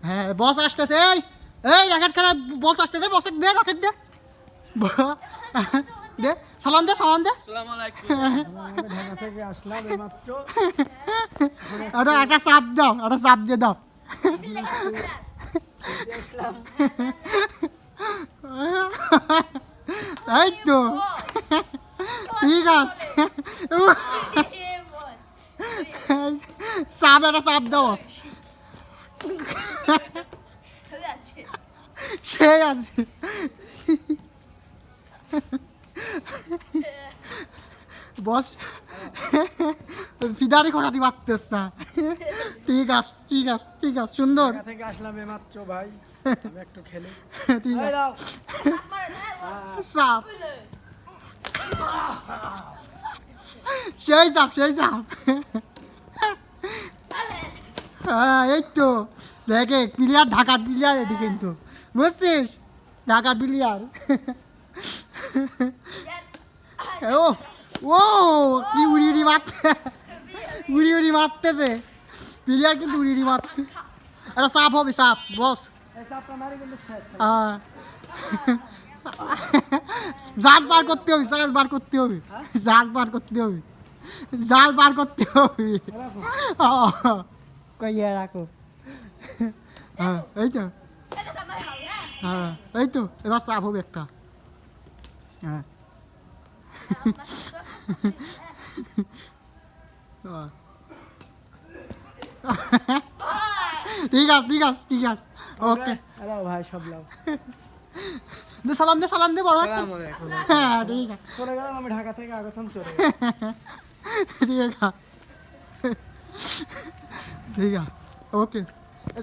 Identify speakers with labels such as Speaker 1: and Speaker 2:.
Speaker 1: হ্যাঁ বস আসতেছে। এই এই রকেট খেলা বস আসতেছে, বসে দে রকেট দে। দে সালাম দে, সালাম দে।
Speaker 2: আসসালামু আলাইকুম।
Speaker 3: আমাদের ঢাকা থেকে আসলাম এইমাত্র।
Speaker 1: আরে একটা চাপ দাও, একটা চাপ দিয়ে দাও।
Speaker 3: আসলাম
Speaker 1: এই তো ঠিক আছে। চাপ, একটা চাপ দাও। সে আছে বস, ফিদারি খোঁড়াতে পারতেস না। ঠিক আছে ঠিক আছে ঠিক আছে, সুন্দর।
Speaker 3: ঢাকা থেকে আসলাম এইমাত্র ভাই, আমি একটু খেলি।
Speaker 1: ঠিক
Speaker 3: এই
Speaker 1: আছে,
Speaker 3: নাও।
Speaker 1: চাপ, সেই চাপ, সেই চাপ। হ্যাঁ এই তো দেখে প্লেয়ার, ঢাকার প্লেয়ার এটি কিন্তু, বুঝছিস, ঢাকার প্লেয়ার। ও ও কি উড়ি উড়ি মারতে, উড়ি উড়ি মারতেছে প্লেয়ার, কিন্তু উড়ি উড়ি মারতে। একটা চাপ হবে, চাপ বস।
Speaker 3: এই চাপটা মারি কিন্তু শেষ।
Speaker 1: জাল পার করতে হবে, জাল পার করতে হবে, জাল পার করতে হবে, জাল পার করতে হবে। কইয়া রাখো। হ্যাঁ এই তো, হ্যাঁ এই তো, এবার চাপ হবে একটা। হ্যাঁ ঠিক আছে ঠিক আছে ঠিক আছে, ওকে।
Speaker 3: হ্যালো ভাই, সব লাও।
Speaker 1: দে সালাম দে, সালাম দে বড় একটা।
Speaker 3: আসসালামু আলাইকুম।
Speaker 1: হ্যাঁ ঠিক আছে
Speaker 3: চলে গেলাম আমি ঢাকা থেকে, আগতন চলে গেলাম।
Speaker 1: ঠিক আছে ঠিক আছে, ওকে।